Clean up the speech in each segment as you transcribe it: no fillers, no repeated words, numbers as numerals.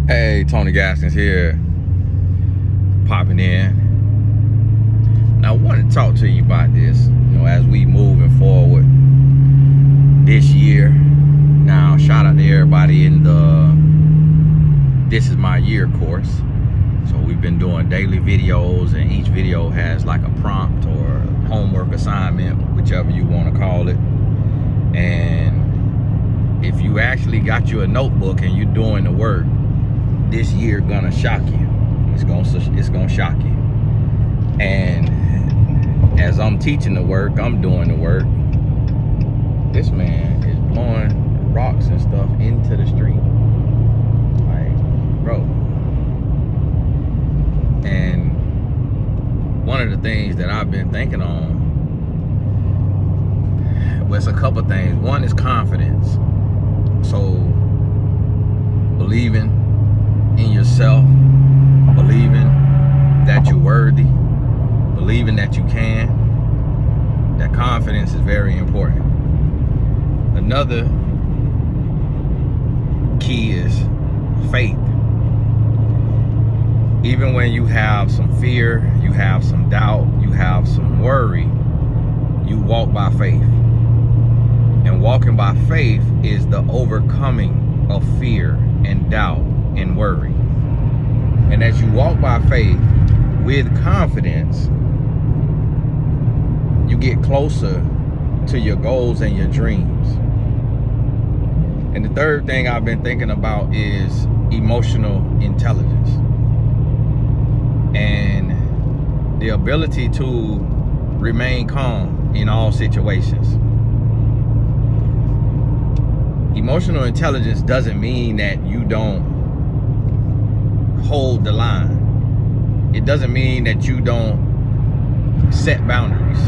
Hey, Tony Gaskins here, popping in. Now, I want to talk to you about this, as we moving forward this year. Now, shout out to everybody in the This Is My Year course. So we've been doing daily videos, and each video has like a prompt or homework assignment, whichever you want to call it. And if you actually got you a notebook and you're doing the work, this year gonna shock you. It's gonna shock you. And as I'm teaching the work, I'm doing the work. This man is blowing rocks and stuff into the street. Like, bro. And one of the things that I've been thinking on was a couple things. One is confidence. So believing in yourself, believing that you're worthy, believing that you can. That confidence is very important. Another key is faith. Even when you have some fear, you have some doubt, you have some worry, you walk by faith. And walking by faith is the overcoming of fear and doubt and worry. And as you walk by faith with confidence, you get closer to your goals and your dreams. And the third thing I've been thinking about is emotional intelligence and the ability to remain calm in all situations. Emotional intelligence doesn't mean that you don't hold the line. It doesn't mean that you don't set boundaries.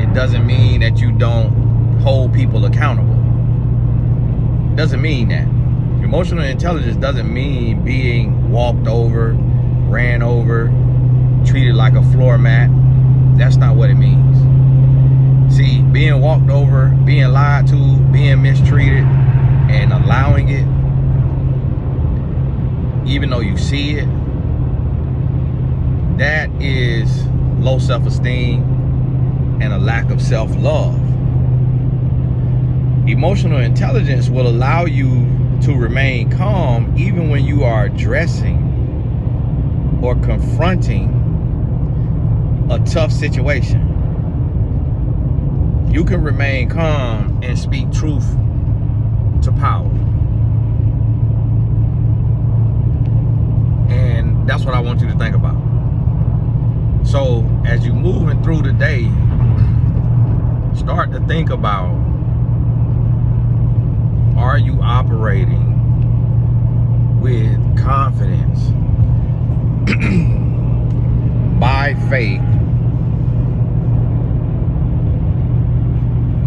It doesn't mean that you don't hold people accountable. It doesn't mean that. Emotional intelligence doesn't mean being walked over, ran over, treated like a floor mat. That's not what it means. See, being walked over, being lied to, being mistreated, and allowing it, even though you see it, that is low self-esteem and a lack of self-love. Emotional intelligence will allow you to remain calm even when you are addressing or confronting a tough situation. You can remain calm and speak truth to power. And that's what I want you to think about. So as you're moving through the day, start to think about, are you operating with confidence, by faith,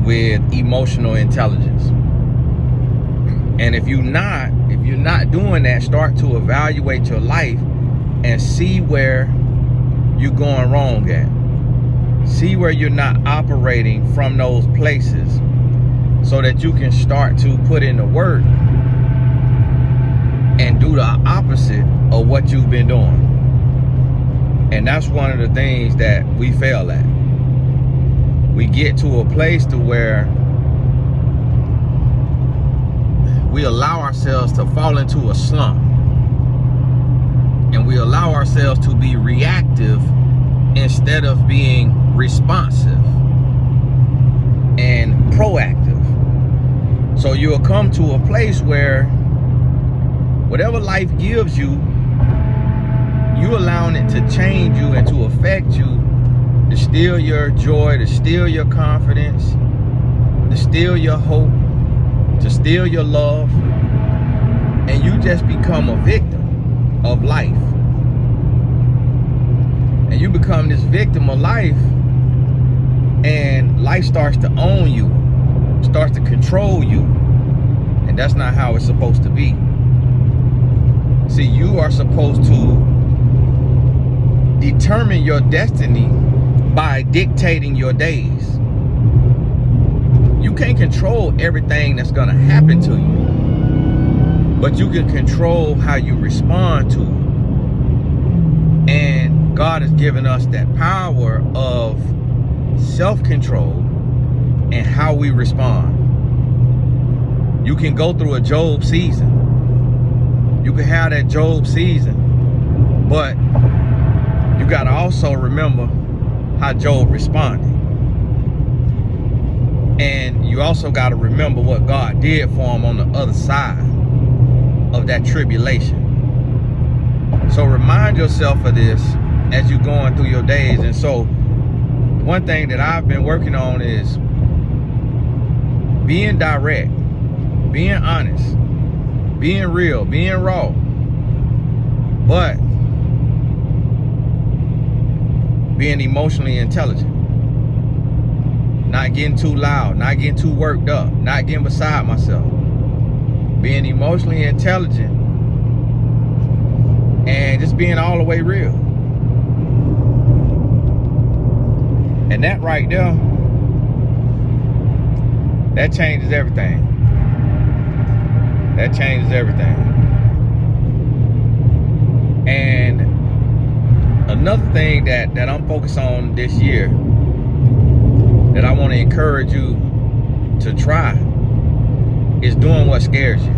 with emotional intelligence? And if you're not doing that, start to evaluate your life and see where you're going wrong at. See where you're not operating from those places so that you can start to put in the work and do the opposite of what you've been doing. And that's one of the things that we fail at. We get to a place to where we allow ourselves to fall into a slump, and we allow ourselves to be reactive instead of being responsive and proactive. So you'll come to a place where whatever life gives you, you allowing it to change you and to affect you, to steal your joy, to steal your confidence, to steal your hope, to steal your love, and you just become a victim of life. And you become this victim of life, and life starts to own you, starts to control you, and that's not how it's supposed to be. See, you are supposed to determine your destiny by dictating your days. You can't control everything that's gonna happen to you. but you can control how you respond to it. And God has given us that power of self-control and how we respond. You can go through a Job season. You can have that Job season, but you got to also remember how Job responded. And you also got to remember what God did for him on the other side of that tribulation. So remind yourself of this as you're going through your days. And so one thing that I've been working on is being direct, being honest, being real, being raw, but being emotionally intelligent. Not getting too loud, not getting too worked up, not getting beside myself. Being emotionally intelligent and just being all the way real. And that right there, that changes everything. That changes everything. And another thing that I'm focused on this year that I want to encourage you to try is doing what scares you.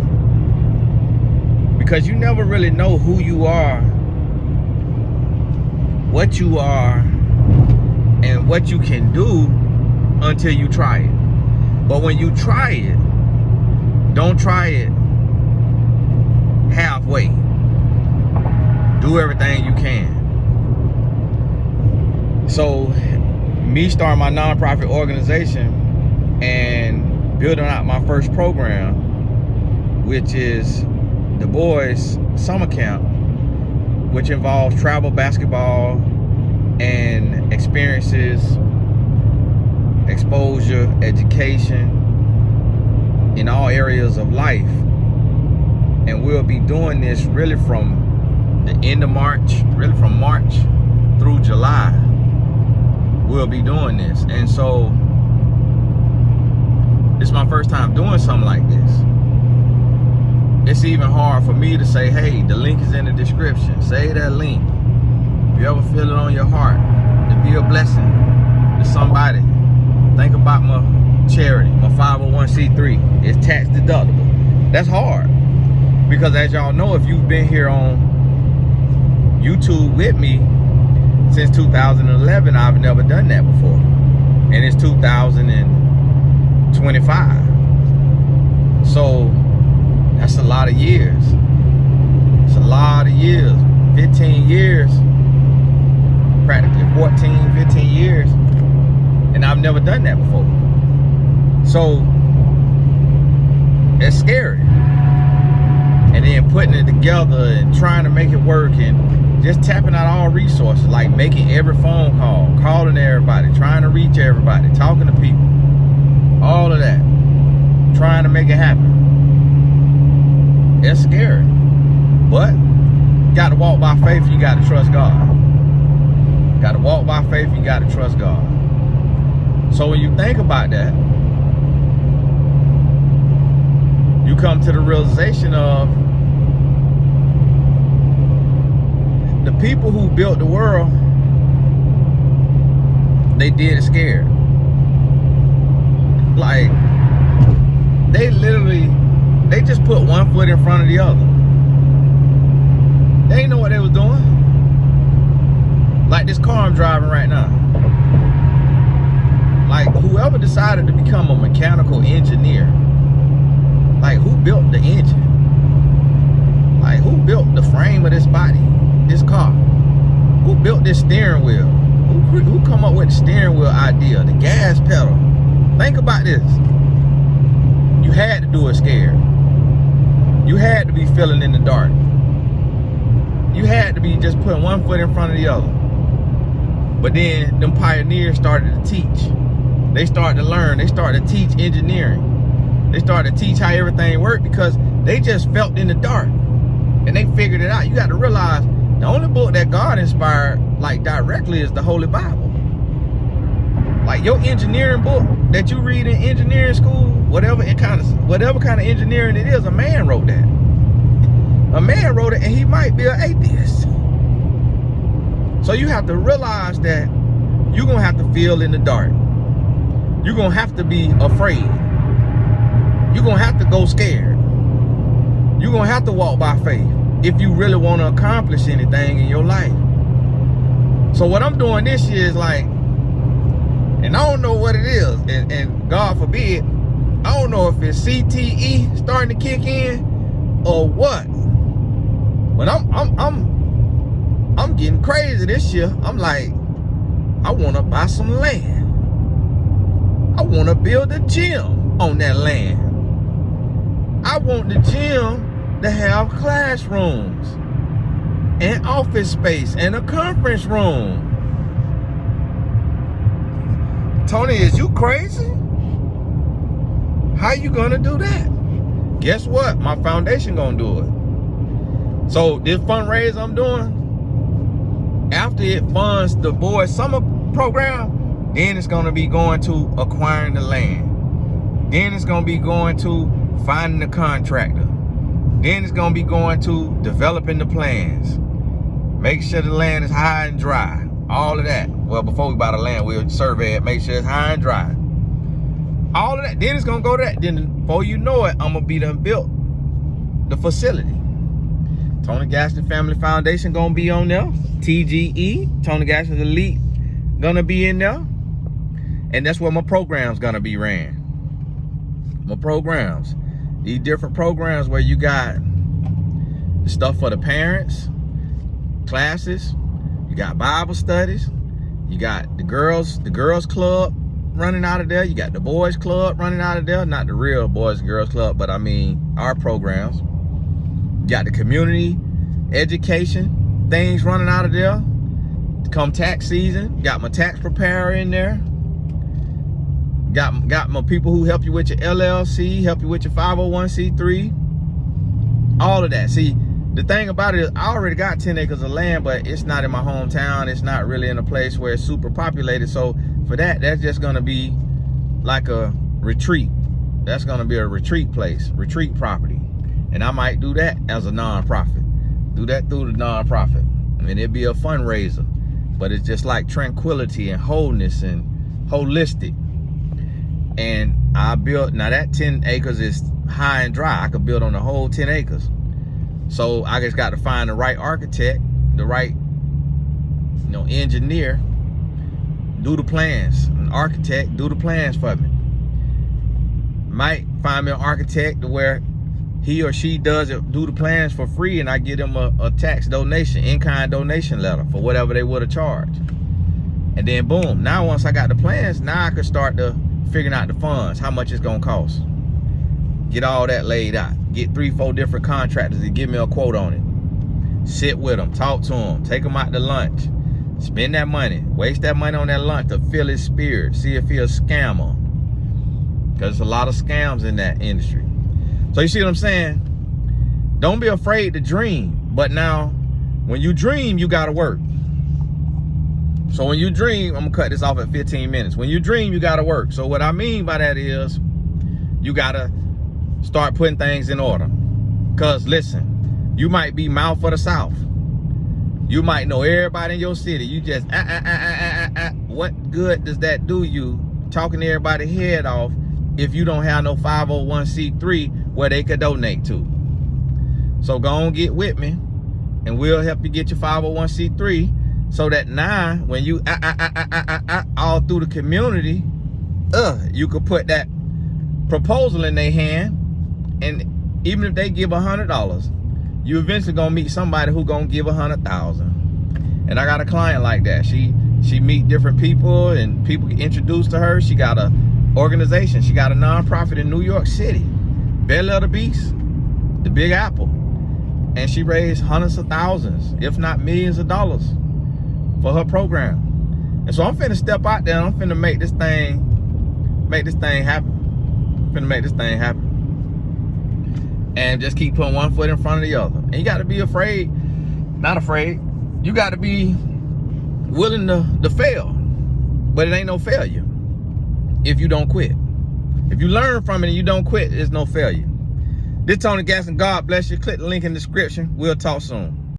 Because you never really know who you are, what you are, and what you can do until you try it. But when you try it, don't try it halfway. Do everything you can. So me starting my nonprofit organization and building out my first program, which is the boys summer camp, which involves travel, basketball, and experiences, exposure, education in all areas of life. And we'll be doing this really from the end of March, really from March through July. We'll be doing this. And so it's my first time doing something like this. It's even hard for me to say, hey, the link is in the description. Say that link. If you ever feel it on your heart to be a blessing to somebody, think about my charity, my 501c3. It's tax deductible. That's hard. Because as y'all know, if you've been here on YouTube with me since 2011, I've never done that before. And it's 2025. So that's a lot of years. It's a lot of years. 15 years. Practically 14, 15 years. And I've never done that before. So it's scary. And then putting it together and trying to make it work and just tapping out all resources, like making every phone call, calling everybody, trying to reach everybody, talking to people, all of that, trying to make it happen. It's scary, but you got to walk by faith. You got to trust God. Got to walk by faith. You got to trust God. So when you think about that, you come to the realization of the people who built the world, they did it scared. Like, they just put one foot in front of the other. They didn't know what they was doing. Like this car I'm driving right now. Like, whoever decided to become a mechanical engineer, like, who built the engine? Like, who built the frame of this body, this car? Who built this steering wheel? Who come up with the steering wheel idea, the gas pedal? Think about this. You had to do it scared. You had to be feeling in the dark. You had to be just putting one foot in front of the other. But then them pioneers started to teach. They started to learn. They started to teach engineering. They started to teach how everything worked because they just felt in the dark. And they figured it out. You got to realize the only book that God inspired, like, directly is the Holy Bible. Like, your engineering book that you read in engineering school, whatever kind of engineering it is, a man wrote that. man wrote it, and he might be an atheist. So you have to realize that you're gonna have to feel in the dark. You're gonna have to be afraid. You're gonna have to go scared. You're gonna have to walk by faith if you really want to accomplish anything in your life. So what I'm doing this year is like, and I don't know what it is, and God forbid, I don't know if it's CTE starting to kick in or what. But I'm getting crazy this year. I'm like, I want to buy some land. I want to build a gym on that land. I want the gym to have classrooms and office space and a conference room. Tony, is you crazy? How you gonna do that? Guess what? My foundation gonna do it. So this fundraiser I'm doing, after it funds the boys' summer program, then it's gonna be going to acquiring the land. Then it's gonna be going to finding the contractor. Then it's gonna be going to developing the plans. Make sure the land is high and dry. All of that. Well, before we buy the land, we'll survey it, make sure it's high and dry. All of that. Then it's gonna go to that. Then before you know it, I'm gonna be done built the facility. Tony Gaston Family Foundation gonna be on there. TGE, Tony Gaston Elite, gonna be in there. And that's where my program's gonna be ran. My programs. These different programs where you got the stuff for the parents, classes, you got Bible studies, you got the girls club running out of there, you got the boys club running out of there, not the real boys and girls club, but I mean our programs. You got the community education things running out of there. Come tax season, got my tax preparer in there. Got my people who help you with your LLC, help you with your 501c3, all of that. See, the thing about it is I already got 10 acres of land, but it's not in my hometown. It's not really in a place where it's super populated. So for that, that's just gonna be like a retreat. That's gonna be a retreat place, retreat property. And I might do that as a nonprofit. Do that through the nonprofit. And it'd be a fundraiser. But it's just like tranquility and wholeness and holistic. And I built, now that 10 acres is high and dry. I could build on the whole 10 acres. So I just got to find the right architect, the right, engineer, do the plans. An architect, do the plans for me. Might find me an architect to where he or she does it, do the plans for free, and I give them a tax donation, in-kind donation letter for whatever they would have charged. And then boom, now once I got the plans, now I could start figuring out the funds, how much it's gonna cost. Get all that laid out. Get 3-4 different contractors to give me a quote on it. Sit with them, talk to them, take them out to lunch. Spend that money, waste that money on that lunch to fill his spirit, see if he's a scammer. Because there's a lot of scams in that industry. So you see what I'm saying? Don't be afraid to dream. But now, when you dream, you gotta work. So when you dream, I'm gonna cut this off at 15 minutes. When you dream, you gotta work. So what I mean by that is, you gotta start putting things in order. Cause listen, you might be mouth of the South. You might know everybody in your city. You just, what good does that do you talking to everybody's head off if you don't have no 501c3 where they could donate to? So go on, get with me and we'll help you get your 501c3 so that now when you all through the community, you could put that proposal in their hand, and even if they give $100, you eventually gonna meet somebody who gonna give 100,000. And I got a client like that. She meet different people and people get introduced to her. She got a organization. She got a nonprofit in New York City, Belly of the Beast, the Big Apple. And she raised hundreds of thousands, if not millions of dollars for her program. And so I'm finna step out there and I'm finna make this thing happen. I'm finna make this thing happen. And just keep putting one foot in front of the other. And you gotta be afraid, not afraid, you gotta be willing to fail. But it ain't no failure if you don't quit. If you learn from it and you don't quit, there's no failure. This Tony Gaston. God bless you. Click the link in the description. We'll talk soon.